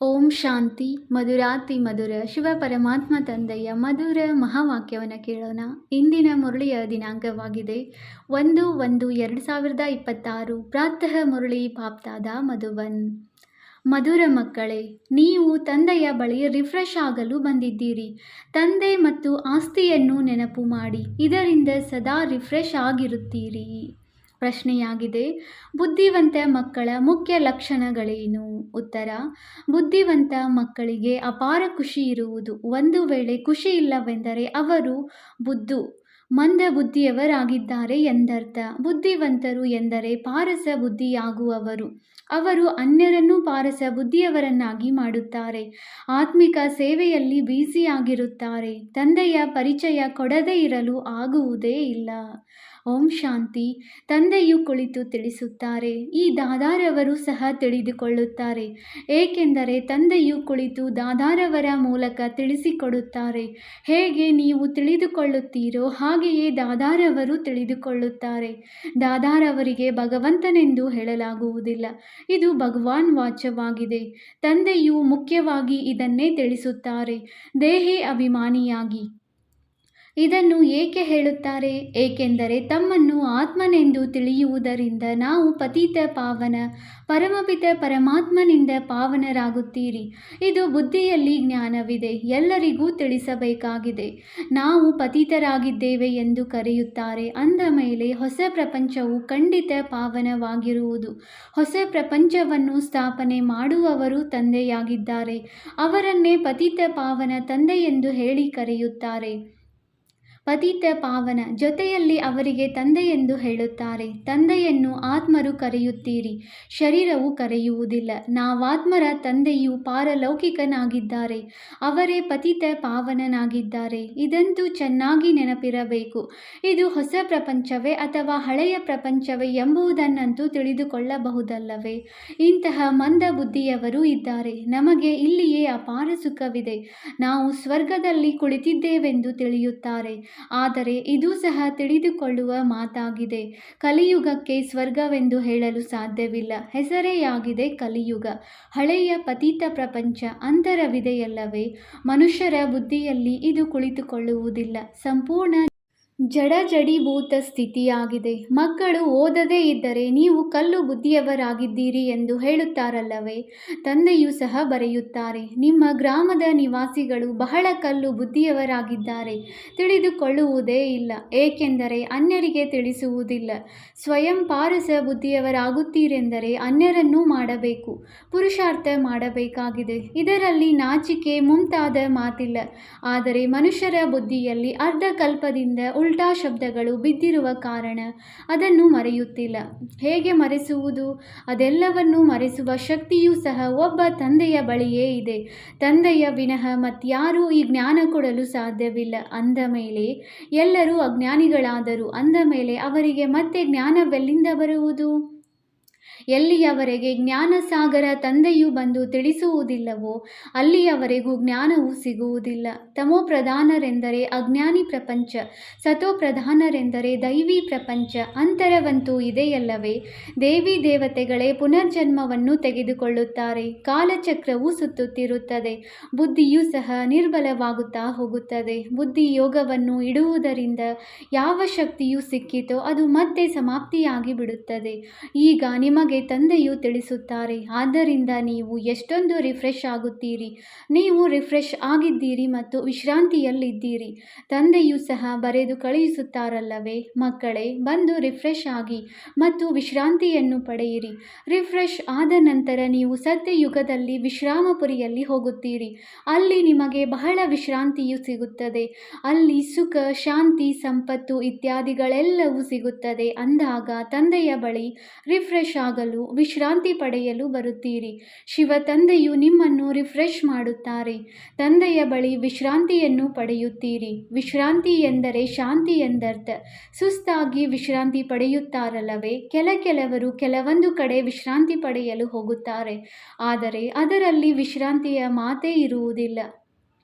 ಓಂ ಶಾಂತಿ ಮಧುರಾತಿ ಮಧುರ ಶಿವ ಪರಮಾತ್ಮ ತಂದೆಯ ಮಧುರ ಮಹಾವಾಕ್ಯವನ್ನು ಕೇಳೋಣ. ಇಂದಿನ ಮುರಳಿಯ ದಿನಾಂಕವಾಗಿದೆ 1/1/2026. ಪ್ರಾತಃ ಮುರಳಿ ಬಾಪ್ತಾದ ಮಧುಬನ್. ಮಧುರ ಮಕ್ಕಳೇ, ನೀವು ತಂದೆಯ ಬಳಿ ರಿಫ್ರೆಶ್ ಆಗಲು ಬಂದಿದ್ದೀರಿ. ತಂದೆ ಮತ್ತು ಆಸ್ತಿಯನ್ನು ನೆನಪು ಮಾಡಿ, ಇದರಿಂದ ಸದಾ ರಿಫ್ರೆಶ್ ಆಗಿರುತ್ತೀರಿ. ಪ್ರಶ್ನೆಯಾಗಿದೆ, ಬುದ್ಧಿವಂತ ಮಕ್ಕಳ ಮುಖ್ಯ ಲಕ್ಷಣಗಳೇನು? ಉತ್ತರ: ಬುದ್ಧಿವಂತ ಮಕ್ಕಳಿಗೆ ಅಪಾರ ಖುಷಿ ಇರುವುದು. ಒಂದು ವೇಳೆ ಖುಷಿ ಇಲ್ಲವೆಂದರೆ ಅವರು ಮಂದ ಬುದ್ಧಿಯವರಾಗಿದ್ದಾರೆ ಎಂದರ್ಥ. ಬುದ್ಧಿವಂತರು ಎಂದರೆ ಪಾರಸ ಬುದ್ಧಿಯಾಗುವವರು. ಅವರು ಅನ್ಯರನ್ನು ಪಾರಸ ಬುದ್ಧಿಯವರನ್ನಾಗಿ ಮಾಡುತ್ತಾರೆ. ಆತ್ಮಿಕ ಸೇವೆಯಲ್ಲಿ ಬ್ಯುಸಿಯಾಗಿರುತ್ತಾರೆ. ತಂದೆಯ ಪರಿಚಯ ಕೊಡದೇ ಇರಲು ಆಗುವುದೇ ಇಲ್ಲ. ಓಂ ಶಾಂತಿ. ತಂದೆಯು ಕುಳಿತು ತಿಳಿಸುತ್ತಾರೆ. ಈ ದಾದಾರವರು ಸಹ ತಿಳಿದುಕೊಳ್ಳುತ್ತಾರೆ, ಏಕೆಂದರೆ ತಂದೆಯು ಕುಳಿತು ದಾದಾರವರ ಮೂಲಕ ತಿಳಿಸಿಕೊಡುತ್ತಾರೆ. ಹೇಗೆ ನೀವು ತಿಳಿದುಕೊಳ್ಳುತ್ತೀರೋ ಹಾಗೆಯೇ ದಾದಾರವರು ತಿಳಿದುಕೊಳ್ಳುತ್ತಾರೆ. ದಾದಾರವರಿಗೆ ಭಗವಂತನೆಂದು ಹೇಳಲಾಗುವುದಿಲ್ಲ, ಇದು ಭಗವಾನ್ ವಾಚ್ಯವಾಗಿದೆ. ತಂದೆಯು ಮುಖ್ಯವಾಗಿ ಇದನ್ನೇ ತಿಳಿಸುತ್ತಾರೆ, ದೇಹಿ ಅಭಿಮಾನಿಯಾಗಿ. ಇದನ್ನು ಏಕೆ ಹೇಳುತ್ತಾರೆ? ಏಕೆಂದರೆ ತಮ್ಮನ್ನು ಆತ್ಮನೆಂದು ತಿಳಿಯುವುದರಿಂದ ನಾವು ಪತಿತ ಪಾವನ ಪರಮಪಿತ ಪರಮಾತ್ಮನಿಂದ ಪಾವನರಾಗುತ್ತೀರಿ. ಇದು ಬುದ್ಧಿಯಲ್ಲಿ ಜ್ಞಾನವಿದೆ, ಎಲ್ಲರಿಗೂ ತಿಳಿಸಬೇಕಾಗಿದೆ. ನಾವು ಪತಿತರಾಗಿದ್ದೇವೆ ಎಂದು ಕರೆಯುತ್ತಾರೆ. ಅಂದ ಮೇಲೆ ಹೊಸ ಪ್ರಪಂಚವು ಖಂಡಿತ ಪಾವನವಾಗಿರುವುದು. ಹೊಸ ಪ್ರಪಂಚವನ್ನು ಸ್ಥಾಪನೆ ಮಾಡುವವರು ತಂದೆಯಾಗಿದ್ದಾರೆ. ಅವರನ್ನೇ ಪತಿತ ಪಾವನ ತಂದೆ ಎಂದು ಹೇಳಿ ಕರೆಯುತ್ತಾರೆ. ಪತಿತ ಪಾವನ ಜೊತೆಯಲ್ಲಿ ಅವರಿಗೆ ತಂದೆ ಎಂದು ಹೇಳುತ್ತಾರೆ. ತಂದೆಯನ್ನು ಆತ್ಮರು ಕರೆಯುತ್ತೀರಿ, ಶರೀರವು ಕರೆಯುವುದಿಲ್ಲ. ನಾವಾತ್ಮರ ತಂದೆಯು ಪಾರಲೌಕಿಕನಾಗಿದ್ದಾರೆ, ಅವರೇ ಪತಿತ ಪಾವನನಾಗಿದ್ದಾರೆ. ಇದಂತೂ ಚೆನ್ನಾಗಿ ನೆನಪಿರಬೇಕು. ಇದು ಹೊಸ ಪ್ರಪಂಚವೇ ಅಥವಾ ಹಳೆಯ ಪ್ರಪಂಚವೇ ಎಂಬುದನ್ನಂತೂ ತಿಳಿದುಕೊಳ್ಳಬಹುದಲ್ಲವೇ? ಇಂತಹ ಮಂದ ಬುದ್ಧಿಯವರು ಇದ್ದಾರೆ. ನಮಗೆ ಇಲ್ಲಿಯೇ ಅಪಾರ ಸುಖವಿದೆ, ನಾವು ಸ್ವರ್ಗದಲ್ಲಿ ಕುಳಿತಿದ್ದೇವೆಂದು ತಿಳಿಯುತ್ತಾರೆ. ಆದರೆ ಇದು ಸಹ ತಿಳಿದುಕೊಳ್ಳುವ ಮಾತಾಗಿದೆ. ಕಲಿಯುಗಕ್ಕೆ ಸ್ವರ್ಗವೆಂದು ಹೇಳಲು ಸಾಧ್ಯವಿಲ್ಲ. ಹೆಸರೇ ಕಲಿಯುಗ. ಹಳೆಯ ಪತಿತ ಪ್ರಪಂಚ ಅಂತರವಿದೆಯಲ್ಲವೇ? ಮನುಷ್ಯರ ಬುದ್ಧಿಯಲ್ಲಿ ಇದು ಕುಳಿತುಕೊಳ್ಳುವುದಿಲ್ಲ. ಸಂಪೂರ್ಣ ಜಡೀಭೂತ ಸ್ಥಿತಿಯಾಗಿದೆ. ಮಕ್ಕಳು ಓದದೇ ಇದ್ದರೆ ನೀವು ಕಲ್ಲು ಬುದ್ಧಿಯವರಾಗಿದ್ದೀರಿ ಎಂದು ಹೇಳುತ್ತಾರಲ್ಲವೇ? ತಂದೆಯೂ ಸಹ ಬರೆಯುತ್ತಾರೆ, ನಿಮ್ಮ ಗ್ರಾಮದ ನಿವಾಸಿಗಳು ಬಹಳ ಕಲ್ಲು ಬುದ್ಧಿಯವರಾಗಿದ್ದಾರೆ, ತಿಳಿದುಕೊಳ್ಳುವುದೇ ಇಲ್ಲ, ಏಕೆಂದರೆ ಅನ್ಯರಿಗೆ ತಿಳಿಸುವುದಿಲ್ಲ. ಸ್ವಯಂ ಪಾರಸ ಬುದ್ಧಿಯವರಾಗುತ್ತೀರೆಂದರೆ ಅನ್ಯರನ್ನೂ ಮಾಡಬೇಕು, ಪುರುಷಾರ್ಥ ಮಾಡಬೇಕಾಗಿದೆ. ಇದರಲ್ಲಿ ನಾಚಿಕೆ ಮುಂತಾದ ಮಾತಿಲ್ಲ. ಆದರೆ ಮನುಷ್ಯರ ಬುದ್ಧಿಯಲ್ಲಿ ಅರ್ಧ ಕಲ್ಪದಿಂದ ಉಲ್ಟಾ ಶಬ್ದಗಳು ಬಿದ್ದಿರುವ ಕಾರಣ ಅದನ್ನು ಮರೆಯುತ್ತಿಲ್ಲ. ಹೇಗೆ ಮರೆಸುವುದು? ಅದೆಲ್ಲವನ್ನೂ ಮರೆಸುವ ಶಕ್ತಿಯೂ ಸಹ ಒಬ್ಬ ತಂದೆಯ ಬಳಿಯೇ ಇದೆ. ತಂದೆಯ ವಿನಃ ಮತ್ಯಾರೂ ಈ ಜ್ಞಾನ ಕೊಡಲು ಸಾಧ್ಯವಿಲ್ಲ. ಅಂದ ಮೇಲೆ ಎಲ್ಲರೂ ಅಜ್ಞಾನಿಗಳಾದರು. ಅಂದ ಮೇಲೆ ಅವರಿಗೆ ಮತ್ತೆ ಜ್ಞಾನವೆಲ್ಲಿಂದ ಬರುವುದು? ಎಲ್ಲಿಯವರೆಗೆ ಜ್ಞಾನಸಾಗರ ತಂದೆಯು ಬಂದು ತಿಳಿಸುವುದಿಲ್ಲವೋ ಅಲ್ಲಿಯವರೆಗೂ ಜ್ಞಾನವು ಸಿಗುವುದಿಲ್ಲ. ತಮೋಪ್ರಧಾನರೆಂದರೆ ಅಜ್ಞಾನಿ ಪ್ರಪಂಚ, ಸತೋಪ್ರಧಾನರೆಂದರೆ ದೈವಿ ಪ್ರಪಂಚ. ಅಂತರವಂತೂ ಇದೆಯಲ್ಲವೇ? ದೇವಿ ದೇವತೆಗಳೇ ಪುನರ್ಜನ್ಮವನ್ನು ತೆಗೆದುಕೊಳ್ಳುತ್ತಾರೆ. ಕಾಲಚಕ್ರವು ಸುತ್ತುತ್ತಿರುತ್ತದೆ. ಬುದ್ಧಿಯೂ ಸಹ ನಿರ್ಬಲವಾಗುತ್ತಾ ಹೋಗುತ್ತದೆ. ಬುದ್ಧಿ ಯೋಗವನ್ನು ಇಡುವುದರಿಂದ ಯಾವ ಶಕ್ತಿಯು ಸಿಕ್ಕಿತೋ ಅದು ಮತ್ತೆ ಸಮಾಪ್ತಿಯಾಗಿ ಬಿಡುತ್ತದೆ. ಈಗ ನಿಮಗೆ ತಂದೆಯು ತಿಳಿಸುತ್ತಾರೆ, ಆದ್ದರಿಂದ ನೀವು ಎಷ್ಟೊಂದು ರಿಫ್ರೆಶ್ ಆಗುತ್ತೀರಿ. ನೀವು ರಿಫ್ರೆಶ್ ಆಗಿದ್ದೀರಿ ಮತ್ತು ವಿಶ್ರಾಂತಿಯಲ್ಲಿದ್ದೀರಿ. ತಂದೆಯೂ ಸಹ ಬರೆದು ಕಳುಹಿಸುತ್ತಾರಲ್ಲವೇ? ಮಕ್ಕಳೇ, ಬಂದು ರಿಫ್ರೆಶ್ ಆಗಿ ಮತ್ತು ವಿಶ್ರಾಂತಿಯನ್ನು ಪಡೆಯಿರಿ. ರಿಫ್ರೆಶ್ ಆದ ನಂತರ ನೀವು ಸತ್ಯಯುಗದಲ್ಲಿ ವಿಶ್ರಾಮಪುರಿಯಲ್ಲಿ ಹೋಗುತ್ತೀರಿ. ಅಲ್ಲಿ ನಿಮಗೆ ಬಹಳ ವಿಶ್ರಾಂತಿಯು ಸಿಗುತ್ತದೆ. ಅಲ್ಲಿ ಸುಖ, ಶಾಂತಿ, ಸಂಪತ್ತು ಇತ್ಯಾದಿಗಳೆಲ್ಲವೂ ಸಿಗುತ್ತದೆ. ಅಂದಾಗ ತಂದೆಯ ಬಳಿ ರಿಫ್ರೆಶ್ ಆಗಲು, ವಿಶ್ರಾಂತಿ ಪಡೆಯಲು ಬರುತ್ತೀರಿ. ಶಿವ ತಂದೆಯು ನಿಮ್ಮನ್ನು ರಿಫ್ರೆಶ್ ಮಾಡುತ್ತಾರೆ. ತಂದೆಯ ಬಳಿ ವಿಶ್ರಾಂತಿಯನ್ನು ಪಡೆಯುತ್ತೀರಿ. ವಿಶ್ರಾಂತಿ ಎಂದರೆ ಶಾಂತಿ ಎಂದರ್ಥ. ಸುಸ್ತಾಗಿ ವಿಶ್ರಾಂತಿ ಪಡೆಯುತ್ತಾರಲ್ಲವೇ? ಕೆಲವರು ಕೆಲವೊಂದು ಕಡೆ ವಿಶ್ರಾಂತಿ ಪಡೆಯಲು ಹೋಗುತ್ತಾರೆ, ಆದರೆ ಅದರಲ್ಲಿ ವಿಶ್ರಾಂತಿಯ ಮಾತೇ ಇರುವುದಿಲ್ಲ.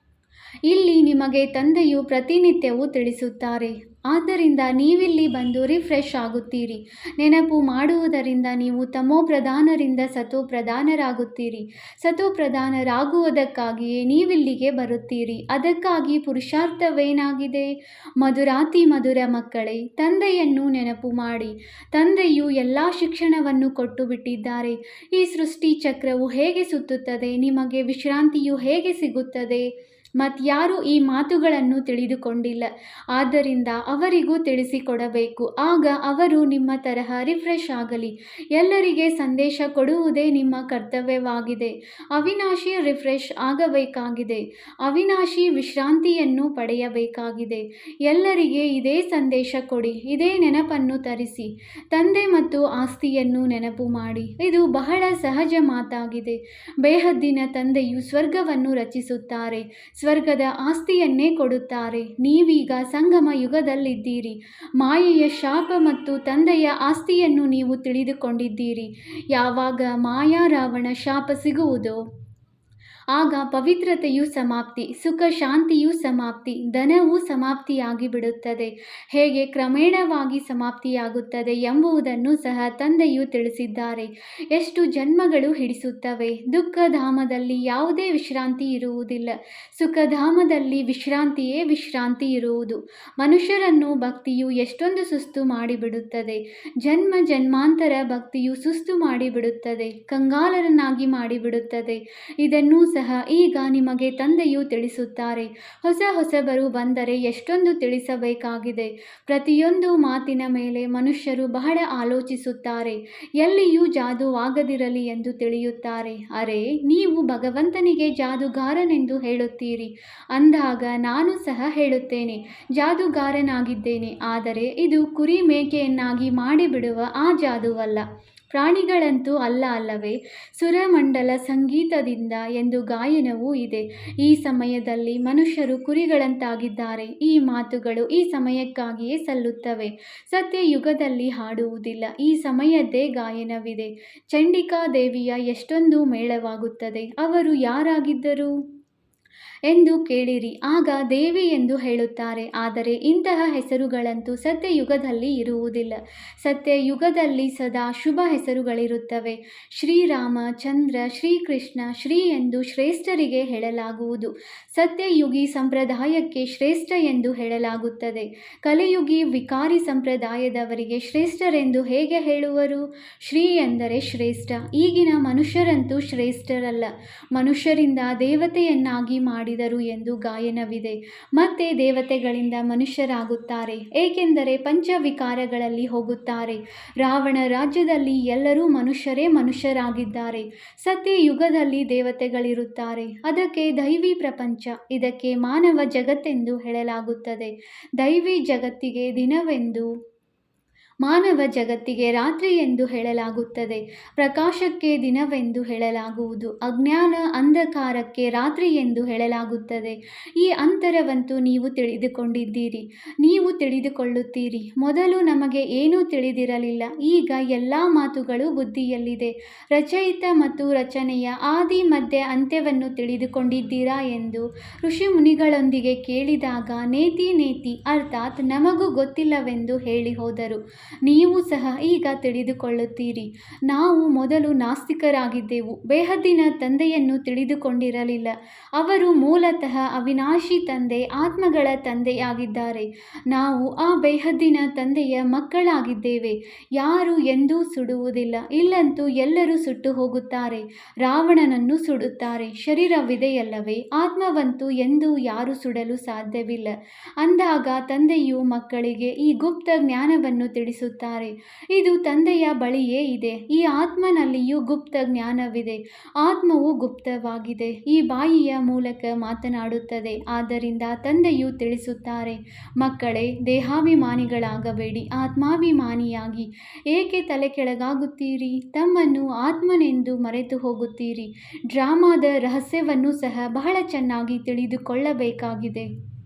ಇಲ್ಲಿ ನಿಮಗೆ ತಂದೆಯು ಪ್ರತಿನಿತ್ಯವೂ ತಿಳಿಸುತ್ತಾರೆ, ಆದ್ದರಿಂದ ನೀವಿಲ್ಲಿ ಬಂದು ರಿಫ್ರೆಶ್ ಆಗುತ್ತೀರಿ. ನೆನಪು ಮಾಡುವುದರಿಂದ ನೀವು ತಮೋಪ್ರಧಾನರಿಂದ ಸತೋಪ್ರಧಾನರಾಗುತ್ತೀರಿ. ಸತೋಪ್ರಧಾನರಾಗುವುದಕ್ಕಾಗಿಯೇ ನೀವಿಲ್ಲಿಗೆ ಬರುತ್ತೀರಿ. ಅದಕ್ಕಾಗಿ ಪುರುಷಾರ್ಥವೇನಾಗಿದೆ? ಮಧುರಾತಿ ಮಧುರ ಮಕ್ಕಳೇ, ತಂದೆಯನ್ನು ನೆನಪು ಮಾಡಿ. ತಂದೆಯು ಎಲ್ಲ ಶಿಕ್ಷಣವನ್ನು ಕೊಟ್ಟು ಬಿಟ್ಟಿದ್ದಾರೆ. ಈ ಸೃಷ್ಟಿ ಚಕ್ರವು ಹೇಗೆ ಸುತ್ತುತ್ತದೆ, ನಿಮಗೆ ವಿಶ್ರಾಂತಿಯು ಹೇಗೆ ಸಿಗುತ್ತದೆ? ಮತ್ಯಾರೂ ಈ ಮಾತುಗಳನ್ನು ತಿಳಿದುಕೊಂಡಿಲ್ಲ. ಆದ್ದರಿಂದ ಅವರಿಗೂ ತಿಳಿಸಿಕೊಡಬೇಕು. ಆಗ ಅವರು ನಿಮ್ಮ ತರಹ ರಿಫ್ರೆಶ್ ಆಗಲಿ. ಎಲ್ಲರಿಗೆ ಸಂದೇಶ ಕೊಡುವುದೇ ನಿಮ್ಮ ಕರ್ತವ್ಯವಾಗಿದೆ. ಅವಿನಾಶಿ ರಿಫ್ರೆಶ್ ಆಗಬೇಕಾಗಿದೆ. ಅವಿನಾಶಿ ವಿಶ್ರಾಂತಿಯನ್ನು ಪಡೆಯಬೇಕಾಗಿದೆ. ಎಲ್ಲರಿಗೆ ಇದೇ ಸಂದೇಶ ಕೊಡಿ. ಇದೇ ನೆನಪನ್ನು ತರಿಸಿ. ತಂದೆ ಮತ್ತು ಆಸ್ತಿಯನ್ನು ನೆನಪು ಮಾಡಿ. ಇದು ಬಹಳ ಸಹಜ ಮಾತಾಗಿದೆ. ಬೇಹದ್ದಿನ ತಂದೆಯು ಸ್ವರ್ಗವನ್ನು ರಚಿಸುತ್ತಾರೆ. ಸ್ವರ್ಗದ ಆಸ್ತಿಯನ್ನೇ ಕೊಡುತ್ತಾರೆ. ನೀವೀಗ ಸಂಗಮ ಯುಗದಲ್ಲಿದ್ದೀರಿ. ಮಾಯೆಯ ಶಾಪ ಮತ್ತು ತಂದೆಯ ಆಸ್ತಿಯನ್ನು ನೀವು ತಿಳಿದುಕೊಂಡಿದ್ದೀರಿ. ಯಾವಾಗ ಮಾಯಾ ರಾವಣ ಶಾಪ ಸಿಗುವುದೋ ಆಗ ಪವಿತ್ರತೆಯು ಸಮಾಪ್ತಿ, ಸುಖ ಶಾಂತಿಯೂ ಸಮಾಪ್ತಿ, ಧನವೂ ಸಮಾಪ್ತಿಯಾಗಿ ಬಿಡುತ್ತದೆ. ಹೇಗೆ ಕ್ರಮೇಣವಾಗಿ ಸಮಾಪ್ತಿಯಾಗುತ್ತದೆ ಎಂಬುದನ್ನು ಸಹ ತಂದೆಯು ತಿಳಿಸಿದ್ದಾರೆ. ಎಷ್ಟು ಜನ್ಮಗಳು ಹಿಡಿಸುತ್ತವೆ. ದುಃಖಧಾಮದಲ್ಲಿ ಯಾವುದೇ ವಿಶ್ರಾಂತಿ ಇರುವುದಿಲ್ಲ. ಸುಖಧಾಮದಲ್ಲಿ ವಿಶ್ರಾಂತಿಯೇ ವಿಶ್ರಾಂತಿ ಇರುವುದು. ಮನುಷ್ಯರನ್ನು ಭಕ್ತಿಯು ಎಷ್ಟೊಂದು ಸುಸ್ತು ಮಾಡಿಬಿಡುತ್ತದೆ. ಜನ್ಮ ಜನ್ಮಾಂತರ ಭಕ್ತಿಯು ಸುಸ್ತು ಮಾಡಿಬಿಡುತ್ತದೆ, ಕಂಗಾಲರನ್ನಾಗಿ ಮಾಡಿಬಿಡುತ್ತದೆ. ಇದನ್ನೂ ಸಹ ಈಗ ನಿಮಗೆ ತಂದೆಯು ತಿಳಿಸುತ್ತಾರೆ. ಹೊಸಬರು ಬಂದರೆ ಎಷ್ಟೊಂದು ತಿಳಿಸಬೇಕಾಗಿದೆ. ಪ್ರತಿಯೊಂದು ಮಾತಿನ ಮೇಲೆ ಮನುಷ್ಯರು ಬಹಳ ಆಲೋಚಿಸುತ್ತಾರೆ. ಎಲ್ಲಿಯೂ ಜಾದುವಾಗದಿರಲಿ ಎಂದು ತಿಳಿಯುತ್ತಾರೆ. ಅರೆ, ನೀವು ಭಗವಂತನಿಗೆ ಜಾದುಗಾರನೆಂದು ಹೇಳುತ್ತೀರಿ. ಅಂದಾಗ ನಾನು ಸಹ ಹೇಳುತ್ತೇನೆ, ಜಾದುಗಾರನಾಗಿದ್ದೇನೆ. ಆದರೆ ಇದು ಕುರಿ ಮೇಕೆಯನ್ನಾಗಿ ಮಾಡಿಬಿಡುವ ಆ ಜಾದುವಲ್ಲ. ಪ್ರಾಣಿಗಳಂತೂ ಅಲ್ಲವೇ? ಸುರಮಂಡಲ ಸಂಗೀತದಿಂದ ಎಂದು ಗಾಯನವೂ ಇದೆ. ಈ ಸಮಯದಲ್ಲಿ ಮನುಷ್ಯರು ಕುರಿಗಳಂತಾಗಿದ್ದಾರೆ. ಈ ಮಾತುಗಳು ಈ ಸಮಯಕ್ಕಾಗಿಯೇ ಸಲ್ಲುತ್ತವೆ. ಸತ್ಯಯುಗದಲ್ಲಿ ಹಾಡುವುದಿಲ್ಲ. ಈ ಸಮಯದ್ದೇ ಗಾಯನವಿದೆ. ಚಂಡಿಕಾ ದೇವಿಯ ಎಷ್ಟೊಂದು ಮೇಳವಾಗುತ್ತದೆ. ಅವರು ಯಾರಾಗಿದ್ದರು ಎಂದು ಕೇಳಿರಿ. ಆಗ ದೇವಿ ಎಂದು ಹೇಳುತ್ತಾರೆ. ಆದರೆ ಇಂತಹ ಹೆಸರುಗಳಂತೂ ಸತ್ಯಯುಗದಲ್ಲಿ ಇರುವುದಿಲ್ಲ. ಸತ್ಯಯುಗದಲ್ಲಿ ಸದಾ ಶುಭ ಹೆಸರುಗಳಿರುತ್ತವೆ. ಶ್ರೀರಾಮ, ಚಂದ್ರ, ಶ್ರೀಕೃಷ್ಣ, ಶ್ರೀ ಎಂದು ಶ್ರೇಷ್ಠರಿಗೆ ಹೇಳಲಾಗುವುದು. ಸತ್ಯಯುಗಿ ಸಂಪ್ರದಾಯಕ್ಕೆ ಶ್ರೇಷ್ಠ ಎಂದು ಹೇಳಲಾಗುತ್ತದೆ. ಕಲಿಯುಗಿ ವಿಕಾರಿ ಸಂಪ್ರದಾಯದವರಿಗೆ ಶ್ರೇಷ್ಠರೆಂದು ಹೇಗೆ ಹೇಳುವರು? ಶ್ರೀ ಎಂದರೆ ಶ್ರೇಷ್ಠ. ಈಗಿನ ಮನುಷ್ಯರಂತೂ ಶ್ರೇಷ್ಠರಲ್ಲ. ಮನುಷ್ಯರಿಂದ ದೇವತೆಯನ್ನಾಗಿ ಮಾಡಿದರು ಎಂದು ಗಾಯನವಿದೆ. ಮತ್ತೆ ದೇವತೆಗಳಿಂದ ಮನುಷ್ಯರಾಗುತ್ತಾರೆ. ಏಕೆಂದರೆ ಪಂಚವಿಕಾರಗಳಲ್ಲಿ ಹೋಗುತ್ತಾರೆ. ರಾವಣ ರಾಜ್ಯದಲ್ಲಿ ಎಲ್ಲರೂ ಮನುಷ್ಯರೇ ಮನುಷ್ಯರಾಗಿದ್ದಾರೆ. ಸತ್ಯಯುಗದಲ್ಲಿ ದೇವತೆಗಳಿರುತ್ತಾರೆ. ಅದಕ್ಕೆ ದೈವಿ ಪ್ರಪಂಚ, ಇದಕ್ಕೆ ಮಾನವ ಜಗತ್ತೆಂದು ಹೇಳಲಾಗುತ್ತದೆ. ದೈವಿ ಜಗತ್ತಿಗೆ ದಿನವೆಂದು, ಮಾನವ ಜಗತ್ತಿಗೆ ರಾತ್ರಿ ಎಂದು ಹೇಳಲಾಗುತ್ತದೆ. ಪ್ರಕಾಶಕ್ಕೆ ದಿನವೆಂದು ಹೇಳಲಾಗುವುದು. ಅಜ್ಞಾನ ಅಂಧಕಾರಕ್ಕೆ ರಾತ್ರಿ ಎಂದು ಹೇಳಲಾಗುತ್ತದೆ. ಈ ಅಂತರವಂತೂ ನೀವು ತಿಳಿದುಕೊಂಡಿದ್ದೀರಿ. ನೀವು ತಿಳಿದುಕೊಳ್ಳುತ್ತೀರಿ. ಮೊದಲು ನಮಗೆ ಏನೂ ತಿಳಿದಿರಲಿಲ್ಲ. ಈಗ ಎಲ್ಲ ಮಾತುಗಳು ಬುದ್ಧಿಯಲ್ಲಿದೆ. ರಚಯಿತ ಮತ್ತು ರಚನೆಯ ಆದಿ ಮಧ್ಯ ಅಂತ್ಯವನ್ನು ತಿಳಿದುಕೊಂಡಿದ್ದೀರಾ ಎಂದು ಋಷಿಮುನಿಗಳೊಂದಿಗೆ ಕೇಳಿದಾಗ ನೇತಿ ಅರ್ಥಾತ್ ನಮಗೂ ಗೊತ್ತಿಲ್ಲವೆಂದು ಹೇಳಿ ಹೋದರು. ನೀವು ಸಹ ಈಗ ತಿಳಿದುಕೊಳ್ಳುತ್ತೀರಿ. ನಾವು ಮೊದಲು ನಾಸ್ತಿಕರಾಗಿದ್ದೆವು. ಬೇಹದ್ದಿನ ತಂದೆಯನ್ನು ತಿಳಿದುಕೊಂಡಿರಲಿಲ್ಲ. ಅವರು ಮೂಲತಃ ಅವಿನಾಶಿ ತಂದೆ, ಆತ್ಮಗಳ ತಂದೆಯಾಗಿದ್ದಾರೆ. ನಾವು ಆ ಬೇಹದ್ದಿನ ತಂದೆಯ ಮಕ್ಕಳಾಗಿದ್ದೇವೆ. ಯಾರು ಎಂದೂ ಸುಡುವುದಿಲ್ಲ. ಇಲ್ಲಂತೂ ಎಲ್ಲರೂ ಸುಟ್ಟು ಹೋಗುತ್ತಾರೆ. ರಾವಣನನ್ನು ಸುಡುತ್ತಾರೆ. ಶರೀರವಿದೆಯಲ್ಲವೇ? ಆತ್ಮವಂತೂ ಎಂದೂ ಯಾರೂ ಸುಡಲು ಸಾಧ್ಯವಿಲ್ಲ. ಅಂದಾಗ ತಂದೆಯು ಮಕ್ಕಳಿಗೆ ಈ ಗುಪ್ತ ಜ್ಞಾನವನ್ನು ತಿಳಿಸುತ್ತಾರೆ. ಇದು ತಂದೆಯ ಬಳಿಯೇ ಇದೆ. ಈ ಆತ್ಮನಲ್ಲಿಯೂ ಗುಪ್ತ ಜ್ಞಾನವಿದೆ. ಆತ್ಮವು ಗುಪ್ತವಾಗಿದೆ. ಈ ಬಾಯಿಯ ಮೂಲಕ ಮಾತನಾಡುತ್ತದೆ. ಆದ್ದರಿಂದ ತಂದೆಯು ತಿಳಿಸುತ್ತಾರೆ, ಮಕ್ಕಳೇ, ದೇಹಾಭಿಮಾನಿಗಳಾಗಬೇಡಿ, ಆತ್ಮಾಭಿಮಾನಿಯಾಗಿ. ಏಕೆ ತಲೆ ಕೆಳಗಾಗುತ್ತೀರಿ? ತಮ್ಮನ್ನು ಆತ್ಮನೆಂದು ಮರೆತು ಹೋಗುತ್ತೀರಿ. ಡ್ರಾಮಾದ ರಹಸ್ಯವನ್ನು ಸಹ ಬಹಳ ಚೆನ್ನಾಗಿ ತಿಳಿದುಕೊಳ್ಳಬೇಕಾಗಿದೆ.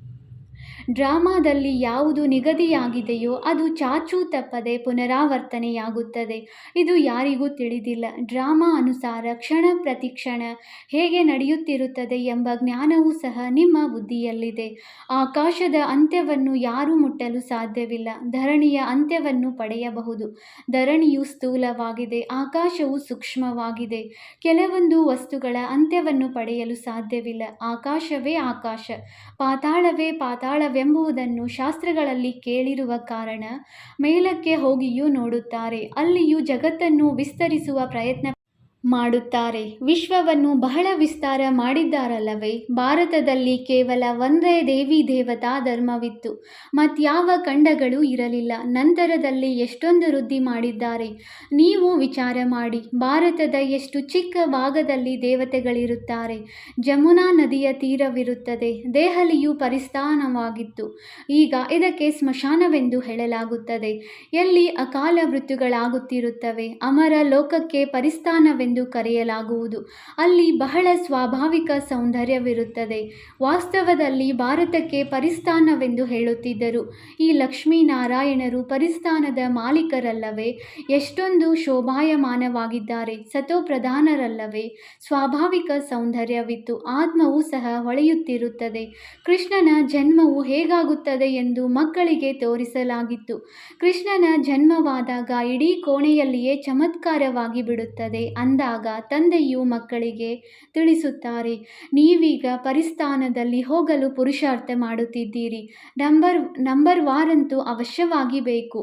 ಡ್ರಾಮಾದಲ್ಲಿ ಯಾವುದು ನಿಗದಿಯಾಗಿದೆಯೋ ಅದು ಚಾಚೂ ತಪ್ಪದೆ ಪುನರಾವರ್ತನೆಯಾಗುತ್ತದೆ. ಇದು ಯಾರಿಗೂ ತಿಳಿದಿಲ್ಲ. ಡ್ರಾಮಾ ಅನುಸಾರ ಕ್ಷಣ ಪ್ರತಿಕ್ಷಣ ಹೇಗೆ ನಡೆಯುತ್ತಿರುತ್ತದೆ ಎಂಬ ಜ್ಞಾನವೂ ಸಹ ನಿಮ್ಮ ಬುದ್ಧಿಯಲ್ಲಿದೆ. ಆಕಾಶದ ಅಂತ್ಯವನ್ನು ಯಾರೂ ಮುಟ್ಟಲು ಸಾಧ್ಯವಿಲ್ಲ. ಧರಣಿಯ ಅಂತ್ಯವನ್ನು ಪಡೆಯಬಹುದು. ಧರಣಿಯು ಸ್ಥೂಲವಾಗಿದೆ, ಆಕಾಶವು ಸೂಕ್ಷ್ಮವಾಗಿದೆ. ಕೆಲವೊಂದು ವಸ್ತುಗಳ ಅಂತ್ಯವನ್ನು ಪಡೆಯಲು ಸಾಧ್ಯವಿಲ್ಲ. ಆಕಾಶವೇ ಆಕಾಶ, ಪಾತಾಳವೇ ಪಾತಾಳವೆಂಬುದನ್ನು ಶಾಸ್ತ್ರಗಳಲ್ಲಿ ಕೇಳಿರುವ ಕಾರಣ ಮೇಲಕ್ಕೆ ಹೋಗಿಯೂ ನೋಡುತ್ತಾರೆ. ಅಲ್ಲಿಯೂ ಜಗತ್ತನ್ನು ವಿಸ್ತರಿಸುವ ಪ್ರಯತ್ನ ಮಾಡುತ್ತಾರೆ. ವಿಶ್ವವನ್ನು ಬಹಳ ವಿಸ್ತಾರ ಮಾಡಿದ್ದಾರಲ್ಲವೇ? ಭಾರತದಲ್ಲಿ ಕೇವಲ ಒಂದೇ ದೇವಿ ದೇವತಾ ಧರ್ಮವಿತ್ತು, ಮತ್ಯಾವ ಖಂಡಗಳೂ ಇರಲಿಲ್ಲ. ನಂತರದಲ್ಲಿ ಎಷ್ಟೊಂದು ವೃದ್ಧಿ ಮಾಡಿದ್ದಾರೆ. ನೀವು ವಿಚಾರ ಮಾಡಿ, ಭಾರತದ ಎಷ್ಟು ಚಿಕ್ಕ ಭಾಗದಲ್ಲಿ ದೇವತೆಗಳಿರುತ್ತಾರೆ. ಜಮುನಾ ನದಿಯ ತೀರವಿರುತ್ತದೆ. ದೆಹಲಿಯು ಪರಿಸ್ಥಾನವಾಗಿತ್ತು, ಈಗ ಇದಕ್ಕೆ ಸ್ಮಶಾನವೆಂದು ಹೇಳಲಾಗುತ್ತದೆ. ಎಲ್ಲಿ ಅಕಾಲ ಮೃತ್ಯುಗಳಾಗುತ್ತಿರುತ್ತವೆ, ಅಮರ ಲೋಕಕ್ಕೆ ಪರಿಸ್ಥಾನವೆಂದು ಕರೆಯಲಾಗುವುದು. ಅಲ್ಲಿ ಬಹಳ ಸ್ವಾಭಾವಿಕ ಸೌಂದರ್ಯವಿರುತ್ತದೆ. ವಾಸ್ತವದಲ್ಲಿ ಭಾರತಕ್ಕೆ ಪರಿಸ್ಥಾನವೆಂದು ಹೇಳುತ್ತಿದ್ದರು. ಈ ಲಕ್ಷ್ಮೀನಾರಾಯಣರು ಪರಿಸ್ಥಾನದ ಮಾಲೀಕರಲ್ಲವೇ? ಎಷ್ಟೊಂದು ಶೋಭಾಯಮಾನವಾಗಿದ್ದಾರೆ. ಸತೋಪ್ರಧಾನರಲ್ಲವೇ? ಸ್ವಾಭಾವಿಕ ಸೌಂದರ್ಯವಿತ್ತು. ಆತ್ಮವೂ ಸಹ ಹೊಳೆಯುತ್ತಿರುತ್ತದೆ. ಕೃಷ್ಣನ ಜನ್ಮವು ಹೇಗಾಗುತ್ತದೆ ಎಂದು ಮಕ್ಕಳಿಗೆ ತೋರಿಸಲಾಗಿತ್ತು. ಕೃಷ್ಣನ ಜನ್ಮವಾದಾಗ ಇಡೀ ಕೋಣೆಯಲ್ಲಿಯೇ ಚಮತ್ಕಾರವಾಗಿ ಬಿಡುತ್ತದೆ ಅಂದಾಗ ತಂದೆಯು ಮಕ್ಕಳಿಗೆ ತಿಳಿಸುತ್ತಾರೆ, ನೀವೀಗ ಪರಿಸ್ಥಾನದಲ್ಲಿ ಹೋಗಲು ಪುರುಷಾರ್ಥ ಮಾಡುತ್ತಿದ್ದೀರಿ. ನಂಬರ್ ವಾರಂತೂ ಅವಶ್ಯವಾಗಿ ಬೇಕು.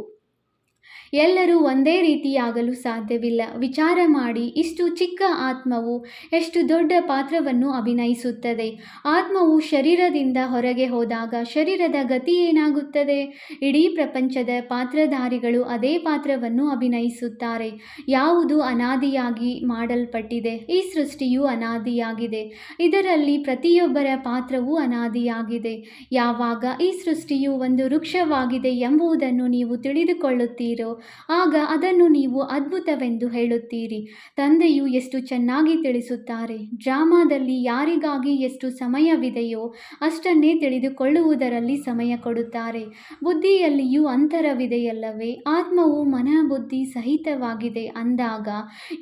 ಎಲ್ಲರೂ ಒಂದೇ ರೀತಿಯಾಗಲು ಸಾಧ್ಯವಿಲ್ಲ. ವಿಚಾರ ಮಾಡಿ, ಇಷ್ಟು ಚಿಕ್ಕ ಆತ್ಮವು ಎಷ್ಟು ದೊಡ್ಡ ಪಾತ್ರವನ್ನು ಅಭಿನಯಿಸುತ್ತದೆ. ಆತ್ಮವು ಶರೀರದಿಂದ ಹೊರಗೆ ಹೋದಾಗ ಶರೀರದ ಗತಿ ಏನಾಗುತ್ತದೆ? ಇಡೀ ಪ್ರಪಂಚದ ಪಾತ್ರಧಾರಿಗಳು ಅದೇ ಪಾತ್ರವನ್ನು ಅಭಿನಯಿಸುತ್ತಾರೆ. ಯಾವುದು ಅನಾದಿಯಾಗಿ ಮಾಡಲ್ಪಟ್ಟಿದೆ? ಈ ಸೃಷ್ಟಿಯು ಅನಾದಿಯಾಗಿದೆ. ಇದರಲ್ಲಿ ಪ್ರತಿಯೊಬ್ಬರ ಪಾತ್ರವೂ ಅನಾದಿಯಾಗಿದೆ. ಯಾವಾಗ ಈ ಸೃಷ್ಟಿಯು ಒಂದು ವೃಕ್ಷವಾಗಿದೆ ಎಂಬುದನ್ನು ನೀವು ತಿಳಿದುಕೊಳ್ಳುತ್ತೀರೋ ಆಗ ಅದನ್ನು ನೀವು ಅದ್ಭುತವೆಂದು ಹೇಳುತ್ತೀರಿ. ತಂದೆಯು ಎಷ್ಟು ಚೆನ್ನಾಗಿ ತಿಳಿಸುತ್ತಾರೆ. ಡ್ರಾಮಾದಲ್ಲಿ ಯಾರಿಗಾಗಿ ಎಷ್ಟು ಸಮಯವಿದೆಯೋ ಅಷ್ಟನ್ನೇ ತಿಳಿದುಕೊಳ್ಳುವುದರಲ್ಲಿ ಸಮಯ ಕೊಡುತ್ತಾರೆ. ಬುದ್ಧಿಯಲ್ಲಿಯೂ ಅಂತರವಿದೆಯಲ್ಲವೇ? ಆತ್ಮವು ಮನಬುದ್ಧಿ ಸಹಿತವಾಗಿದೆ ಅಂದಾಗ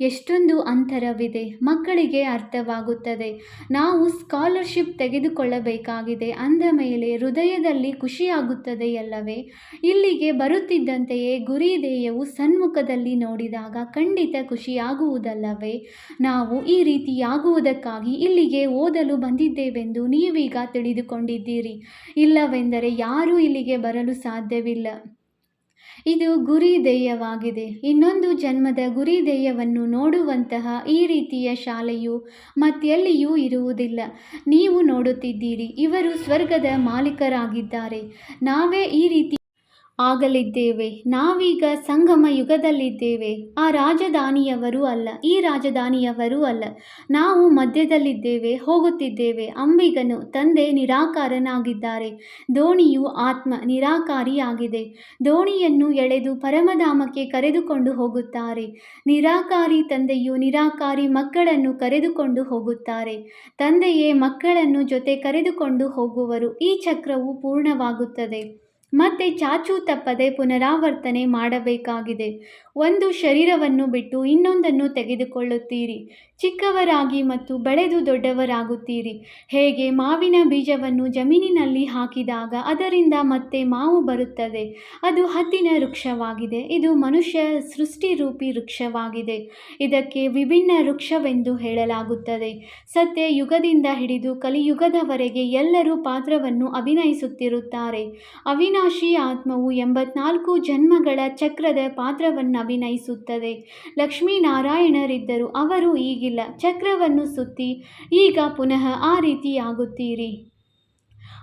ಎಷ್ಟೊಂದು ಅಂತರವಿದೆ ಮಕ್ಕಳಿಗೆ ಅರ್ಥವಾಗುತ್ತದೆ. ನಾವು ಸ್ಕಾಲರ್ಶಿಪ್ ತೆಗೆದುಕೊಳ್ಳಬೇಕಾಗಿದೆ ಅಂದ ಮೇಲೆ ಹೃದಯದಲ್ಲಿ ಖುಷಿಯಾಗುತ್ತದೆಯಲ್ಲವೇ? ಇಲ್ಲಿಗೆ ಬರುತ್ತಿದ್ದಂತೆಯೇ ಗುರಿ ಧ್ಯೇಯವು ಸನ್ಮುಖದಲ್ಲಿ ನೋಡಿದಾಗ ಖಂಡಿತ ಖುಷಿಯಾಗುವುದಲ್ಲವೇ? ನಾವು ಈ ರೀತಿಯಾಗುವುದಕ್ಕಾಗಿ ಇಲ್ಲಿಗೆ ಓದಲು ಬಂದಿದ್ದೇವೆಂದು ನೀವೀಗ ತಿಳಿದುಕೊಂಡಿದ್ದೀರಿ. ಇಲ್ಲವೆಂದರೆ ಯಾರೂ ಇಲ್ಲಿಗೆ ಬರಲು ಸಾಧ್ಯವಿಲ್ಲ. ಇದು ಗುರಿ ಧ್ಯೇಯವಾಗಿದೆ. ಇನ್ನೊಂದು ಜನ್ಮದ ಗುರಿ ಧ್ಯೇಯವನ್ನು ನೋಡುವಂತಹ ಈ ರೀತಿಯ ಶಾಲೆಯು ಮತ್ತೆಲ್ಲಿಯೂ ಇರುವುದಿಲ್ಲ. ನೀವು ನೋಡುತ್ತಿದ್ದೀರಿ, ಇವರು ಸ್ವರ್ಗದ ಮಾಲೀಕರಾಗಿದ್ದಾರೆ. ನಾವೇ ಈ ರೀತಿ ಆಗಲಿದ್ದೇವೆ. ನಾವೀಗ ಸಂಗಮ ಯುಗದಲ್ಲಿದ್ದೇವೆ. ಆ ರಾಜಧಾನಿಯವರು ಅಲ್ಲ, ಈ ರಾಜಧಾನಿಯವರೂ ಅಲ್ಲ. ನಾವು ಮಧ್ಯದಲ್ಲಿದ್ದೇವೆ, ಹೋಗುತ್ತಿದ್ದೇವೆ. ಅಂಬಿಗನು ತಂದೆ ನಿರಾಕಾರನಾಗಿದ್ದಾರೆ. ದೋಣಿಯು ಆತ್ಮ ನಿರಾಕಾರಿಯಾಗಿದೆ. ದೋಣಿಯನ್ನು ಎಳೆದು ಪರಮಧಾಮಕ್ಕೆ ಕರೆದುಕೊಂಡು ಹೋಗುತ್ತಾರೆ. ನಿರಾಕಾರಿ ತಂದೆಯು ನಿರಾಕಾರಿ ಮಕ್ಕಳನ್ನು ಕರೆದುಕೊಂಡು ಹೋಗುತ್ತಾರೆ. ತಂದೆಯೇ ಮಕ್ಕಳನ್ನು ಜೊತೆ ಕರೆದುಕೊಂಡು ಹೋಗುವರು. ಈ ಚಕ್ರವು ಪೂರ್ಣವಾಗುತ್ತದೆ. ಮತ್ತೆ ಚಾಚೂ ತಪ್ಪದೆ ಪುನರಾವರ್ತನೆ ಮಾಡಬೇಕಾಗಿದೆ. ಒಂದು ಶರೀರವನ್ನು ಬಿಟ್ಟು ಇನ್ನೊಂದನ್ನು ತೆಗೆದುಕೊಳ್ಳುತ್ತೀರಿ. ಚಿಕ್ಕವರಾಗಿ ಮತ್ತು ಬೆಳೆದು ದೊಡ್ಡವರಾಗುತ್ತೀರಿ. ಹೇಗೆ ಮಾವಿನ ಬೀಜವನ್ನು ಜಮೀನಿನಲ್ಲಿ ಹಾಕಿದಾಗ ಅದರಿಂದ ಮತ್ತೆ ಮಾವು ಬರುತ್ತದೆ, ಅದು ಹದ್ದಿನ ವೃಕ್ಷವಾಗಿದೆ. ಇದು ಮನುಷ್ಯ ಸೃಷ್ಟಿರೂಪಿ ವೃಕ್ಷವಾಗಿದೆ. ಇದಕ್ಕೆ ವಿಭಿನ್ನ ವೃಕ್ಷವೆಂದು ಹೇಳಲಾಗುತ್ತದೆ. ಸತ್ಯ ಯುಗದಿಂದ ಹಿಡಿದು ಕಲಿಯುಗದವರೆಗೆ ಎಲ್ಲರೂ ಪಾತ್ರವನ್ನು ಅಭಿನಯಿಸುತ್ತಿರುತ್ತಾರೆ. ಅವಿನಾಶಿ ಆತ್ಮವು 84 ಜನ್ಮಗಳ ಚಕ್ರದ ಪಾತ್ರವನ್ನು ಅಭಿನಯಿಸುತ್ತದೆ. ಲಕ್ಷ್ಮೀನಾರಾಯಣರಿದ್ದರು, ಅವರು ಈಗಿಲ್ಲ. ಚಕ್ರವನ್ನು ಸುತ್ತಿ ಈಗ ಪುನಃ ಆ ರೀತಿಯಾಗುತ್ತೀರಿ.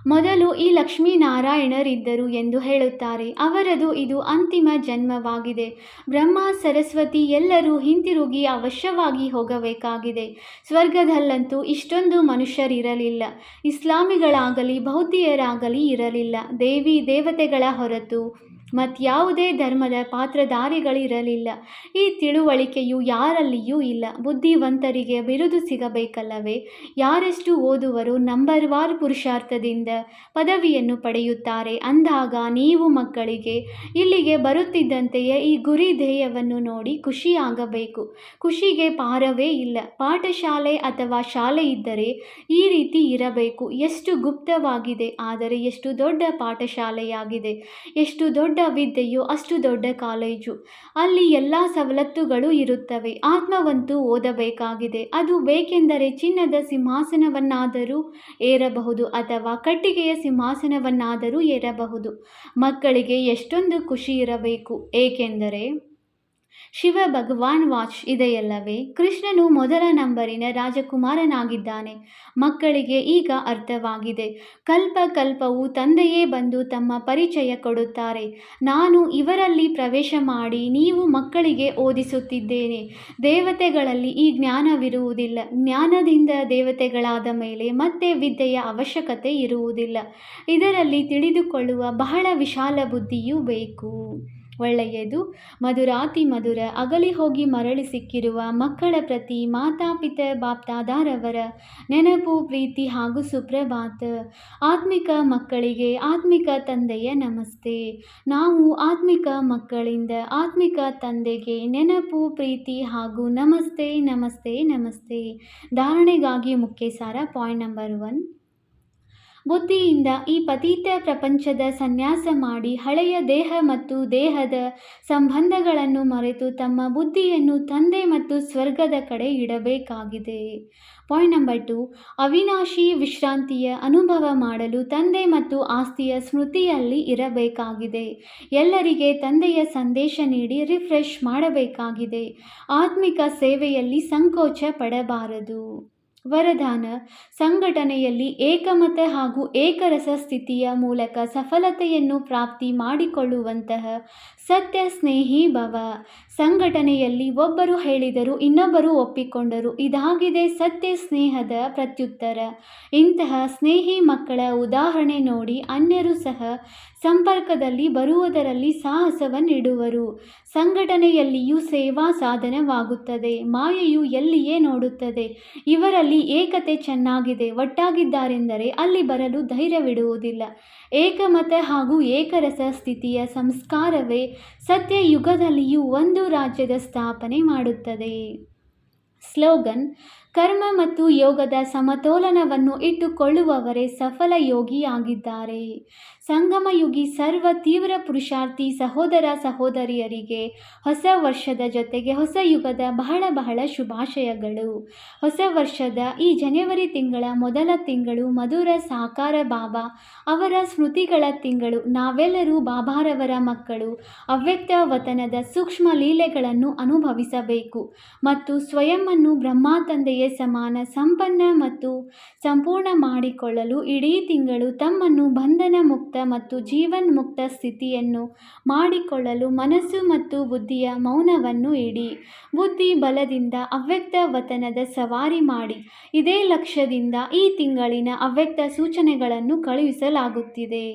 ಮೊದಲು ಈ ಲಕ್ಷ್ಮೀನಾರಾಯಣರಿದ್ದರು ಎಂದು ಹೇಳುತ್ತಾರೆ. ಅವರದು ಇದು ಅಂತಿಮ ಜನ್ಮವಾಗಿದೆ. ಬ್ರಹ್ಮ ಸರಸ್ವತಿ ಎಲ್ಲರೂ ಹಿಂತಿರುಗಿ ಅವಶ್ಯವಾಗಿ ಹೋಗಬೇಕಾಗಿದೆ. ಸ್ವರ್ಗದಲ್ಲಂತೂ ಇಷ್ಟೊಂದು ಮನುಷ್ಯರಿರಲಿಲ್ಲ. ಇಸ್ಲಾಮಿಗಳಾಗಲಿ ಬೌದ್ಧಿಯರಾಗಲಿ ಇರಲಿಲ್ಲ. ದೇವಿ ದೇವತೆಗಳ ಹೊರತು ಮತ್ಯಾವುದೇ ಧರ್ಮದ ಪಾತ್ರಧಾರಿಗಳಿರಲಿಲ್ಲ. ಈ ತಿಳುವಳಿಕೆಯು ಯಾರಲ್ಲಿಯೂ ಇಲ್ಲ. ಬುದ್ಧಿವಂತರಿಗೆ ಬಿರುದು ಸಿಗಬೇಕಲ್ಲವೇ? ಯಾರೆಷ್ಟು ಓದುವರೋ ನಂಬರ್ವಾರ್ ಪುರುಷಾರ್ಥದಿಂದ ಪದವಿಯನ್ನು ಪಡೆಯುತ್ತಾರೆ. ಅಂದಾಗ ನೀವು ಮಕ್ಕಳಿಗೆ ಇಲ್ಲಿಗೆ ಬರುತ್ತಿದ್ದಂತೆಯೇ ಈ ಗುರಿ ಧ್ಯೇಯವನ್ನು ನೋಡಿ ಖುಷಿಯಾಗಬೇಕು. ಖುಷಿಗೆ ಪಾರವೇ ಇಲ್ಲ. ಪಾಠಶಾಲೆ ಅಥವಾ ಶಾಲೆ ಇದ್ದರೆ ಈ ರೀತಿ ಇರಬೇಕು. ಎಷ್ಟು ಗುಪ್ತವಾಗಿದೆ, ಆದರೆ ಎಷ್ಟು ದೊಡ್ಡ ಪಾಠಶಾಲೆಯಾಗಿದೆ. ಎಷ್ಟು ದೊಡ್ಡ ವಿದ್ಯೆಯೋ ಅಷ್ಟು ದೊಡ್ಡ ಕಾಲೇಜು. ಅಲ್ಲಿ ಎಲ್ಲ ಸವಲತ್ತುಗಳು ಇರುತ್ತವೆ. ಆತ್ಮವಂತೂ ಓದಬೇಕಾಗಿದೆ. ಅದು ಬೇಕೆಂದರೆ ಚಿನ್ನದ ಸಿಂಹಾಸನವನ್ನಾದರೂ ಏರಬಹುದು ಅಥವಾ ಕಟ್ಟಿಗೆಯ ಸಿಂಹಾಸನವನ್ನಾದರೂ ಏರಬಹುದು. ಮಕ್ಕಳಿಗೆ ಎಷ್ಟೊಂದು ಖುಷಿ ಇರಬೇಕು, ಏಕೆಂದರೆ ಶಿವ ಭಗವಾನ್ ವಾಚ್ ಇದೆಯಲ್ಲವೇ? ಕೃಷ್ಣನು ಮೊದಲ ನಂಬರಿನ ರಾಜಕುಮಾರನಾಗಿದ್ದಾನೆ. ಮಕ್ಕಳಿಗೆ ಈಗ ಅರ್ಥವಾಗಿದೆ. ಕಲ್ಪ ಕಲ್ಪವೂ ತಂದೆಯೇ ಬಂದು ತಮ್ಮ ಪರಿಚಯ ಕೊಡುತ್ತಾರೆ. ನಾನು ಇವರಲ್ಲಿ ಪ್ರವೇಶ ಮಾಡಿ ನೀವು ಮಕ್ಕಳಿಗೆ ಓದಿಸುತ್ತಿದ್ದೇನೆ. ದೇವತೆಗಳಲ್ಲಿ ಈ ಜ್ಞಾನವಿರುವುದಿಲ್ಲ. ಜ್ಞಾನದಿಂದ ದೇವತೆಗಳಾದ ಮೇಲೆ ಮತ್ತೆ ವಿದ್ಯೆಯ ಅವಶ್ಯಕತೆ ಇರುವುದಿಲ್ಲ. ಇದರಲ್ಲಿ ತಿಳಿದುಕೊಳ್ಳುವ ಬಹಳ ವಿಶಾಲ ಬುದ್ಧಿಯೂ ಬೇಕು. ಒಳ್ಳೆಯದು. ಮಧುರಾತಿ ಮಧುರ ಅಗಲಿ ಹೋಗಿ ಮರಳಿ ಸಿಕ್ಕಿರುವ ಮಕ್ಕಳ ಪ್ರತಿ ಮಾತಾಪಿತ ಬಾಪ್ದಾದಾರವರ ನೆನಪು, ಪ್ರೀತಿ ಹಾಗೂ ಸುಪ್ರಭಾತ. ಆತ್ಮಿಕ ಮಕ್ಕಳಿಗೆ ಆತ್ಮಿಕ ತಂದೆಯ ನಮಸ್ತೆ. ನಾವು ಆತ್ಮಿಕ ಮಕ್ಕಳಿಂದ ಆತ್ಮಿಕ ತಂದೆಗೆ ನೆನಪು, ಪ್ರೀತಿ ಹಾಗೂ ನಮಸ್ತೆ ನಮಸ್ತೆ ನಮಸ್ತೆ. ಧಾರಣೆಗಾಗಿ ಮುಖ್ಯ ಸಾರ. Point number 1. ಬುದ್ಧಿಯಿಂದ ಈ ಪತೀತ ಪ್ರಪಂಚದ ಸನ್ಯಾಸ ಮಾಡಿ ಹಳೆಯ ದೇಹ ಮತ್ತು ದೇಹದ ಸಂಬಂಧಗಳನ್ನು ಮರೆತು ತಮ್ಮ ಬುದ್ಧಿಯನ್ನು ತಂದೆ ಮತ್ತು ಸ್ವರ್ಗದ ಕಡೆ ಇಡಬೇಕಾಗಿದೆ. Point number 2. ಅವಿನಾಶಿ ವಿಶ್ರಾಂತಿಯ ಅನುಭವ ಮಾಡಲು ತಂದೆ ಮತ್ತು ಆಸ್ತಿಯ ಸ್ಮೃತಿಯಲ್ಲಿ ಇರಬೇಕಾಗಿದೆ. ಎಲ್ಲರಿಗೆ ತಂದೆಯ ಸಂದೇಶ ನೀಡಿ ರಿಫ್ರೆಶ್ ಮಾಡಬೇಕಾಗಿದೆ. ಆತ್ಮಿಕ ಸೇವೆಯಲ್ಲಿ ಸಂಕೋಚ ಪಡಬಾರದು. ವರದಾನ: ಸಂಘಟನೆಯಲ್ಲಿ ಏಕಮತ ಹಾಗೂ ಏಕರಸ ಸ್ಥಿತಿಯ ಮೂಲಕ ಸಫಲತೆಯನ್ನು ಪ್ರಾಪ್ತಿ ಮಾಡಿಕೊಳ್ಳುವಂತಹ ಸತ್ಯ ಸ್ನೇಹಿ ಭವ. ಸಂಘಟನೆಯಲ್ಲಿ ಒಬ್ಬರು ಹೇಳಿದರು, ಇನ್ನೊಬ್ಬರು ಒಪ್ಪಿಕೊಂಡರು. ಇದಾಗಿದೆ ಸತ್ಯ ಸ್ನೇಹದ ಪ್ರತ್ಯುತ್ತರ. ಇಂತಹ ಸ್ನೇಹಿ ಮಕ್ಕಳ ಉದಾಹರಣೆ ನೋಡಿ ಅನ್ಯರು ಸಹ ಸಂಪರ್ಕದಲ್ಲಿ ಬರುವುದರಲ್ಲಿ ಸಾಹಸವನ್ನಿಡುವರು. ಸಂಘಟನೆಯಲ್ಲಿಯೂ ಸೇವಾ ಸಾಧನವಾಗುತ್ತದೆ. ಮಾಯೆಯು ಎಲ್ಲಿಯೇ ನೋಡುತ್ತದೆ. ಇವರಲ್ಲಿ ಏಕತೆ ಚೆನ್ನಾಗಿದೆ, ಒಟ್ಟಾಗಿದ್ದಾರೆಂದರೆ ಅಲ್ಲಿ ಬರಲು ಧೈರ್ಯವಿಡುವುದಿಲ್ಲ. ಏಕಮತ ಹಾಗೂ ಏಕರಸ ಸ್ಥಿತಿಯ ಸಂಸ್ಕಾರವೇ ಸತ್ಯಯುಗದಲ್ಲಿಯೂ ಒಂದು ರಾಜ್ಯದ ಸ್ಥಾಪನೆ ಮಾಡುತ್ತದೆ. ಸ್ಲೋಗನ್: ಕರ್ಮ ಮತ್ತು ಯೋಗದ ಸಮತೋಲನವನ್ನು ಇಟ್ಟುಕೊಳ್ಳುವವರೇ ಸಫಲ ಯೋಗಿಯಾಗಿದ್ದಾರೆ. ಸಂಗಮಯುಗಿ ಸರ್ವ ತೀವ್ರ ಪುರುಷಾರ್ಥಿ ಸಹೋದರ ಸಹೋದರಿಯರಿಗೆ ಹೊಸ ವರ್ಷದ ಜೊತೆಗೆ ಹೊಸ ಯುಗದ ಬಹಳ ಬಹಳ ಶುಭಾಶಯಗಳು. ಹೊಸ ವರ್ಷದ ಈ ಜನವರಿ ತಿಂಗಳ ಮೊದಲ ತಿಂಗಳು ಮಧುರ ಸಾಕಾರ ಬಾಬಾ ಅವರ ಸ್ಮೃತಿಗಳ ತಿಂಗಳು. ನಾವೆಲ್ಲರೂ ಬಾಬಾರವರ ಮಕ್ಕಳು. ಅವ್ಯಕ್ತ ವತನದ ಸೂಕ್ಷ್ಮ ಲೀಲೆಗಳನ್ನು ಅನುಭವಿಸಬೇಕು ಮತ್ತು ಸ್ವಯಂವನ್ನು ಬ್ರಹ್ಮ ತಂದೆಯ ಸಮಾನ ಸಂಪನ್ನ ಮತ್ತು ಸಂಪೂರ್ಣ ಮಾಡಿಕೊಳ್ಳಲು ಇಡೀ ತಿಂಗಳು ತಮ್ಮನ್ನು ಬಂಧನ ಮುಕ್ತ ಮತ್ತು ಜೀವನ್ಮುಕ್ತ ಸ್ಥಿತಿಯನ್ನು ಮಾಡಿಕೊಳ್ಳಲು ಮನಸ್ಸು ಮತ್ತು ಬುದ್ಧಿಯ ಮೌನವನ್ನು ಇಡಿ. ಬುದ್ಧಿ ಬಲದಿಂದ ಅವ್ಯಕ್ತ ವತನದ ಸವಾರಿ ಮಾಡಿ. ಇದೇ ಲಕ್ಷ್ಯದಿಂದ ಈ ತಿಂಗಳಿನ ಅವ್ಯಕ್ತ ಸೂಚನೆಗಳನ್ನು ಕಳುಹಿಸಲಾಗುತ್ತಿದೆ.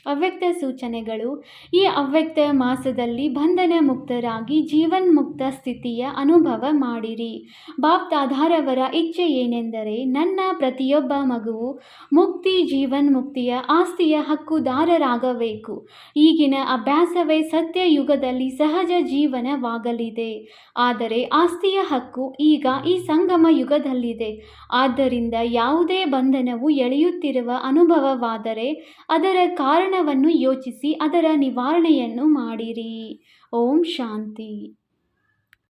ಅವ್ಯಕ್ತ ಸೂಚನೆಗಳು: ಈ ಅವ್ಯಕ್ತ ಮಾಸದಲ್ಲಿ ಬಂಧನ ಮುಕ್ತರಾಗಿ ಜೀವನ್ಮುಕ್ತ ಸ್ಥಿತಿಯ ಅನುಭವ ಮಾಡಿರಿ. ಬಾಪ್ದಾದಾರವರ ಇಚ್ಛೆ ಏನೆಂದರೆ ನನ್ನ ಪ್ರತಿಯೊಬ್ಬ ಮಗುವು ಮುಕ್ತಿ ಜೀವನ್ಮುಕ್ತಿಯ ಆಸ್ತಿಯ ಹಕ್ಕುದಾರರಾಗಬೇಕು. ಈಗಿನ ಅಭ್ಯಾಸವೇ ಸತ್ಯಯುಗದಲ್ಲಿ ಸಹಜ ಜೀವನವಾಗಲಿದೆ. ಆದರೆ ಆಸ್ತಿಯ ಹಕ್ಕು ಈಗ ಈ ಸಂಗಮ ಯುಗದಲ್ಲಿದೆ. ಆದ್ದರಿಂದ ಯಾವುದೇ ಬಂಧನವು ಎಳೆಯುತ್ತಿರುವ ಅನುಭವವಾದರೆ ಅದರ ಕಾರಣವನ್ನು ಯೋಚಿಸಿ ಅದರ ನಿವಾರಣೆಯನ್ನು ಮಾಡಿರಿ. ಓಂ ಶಾಂತಿ.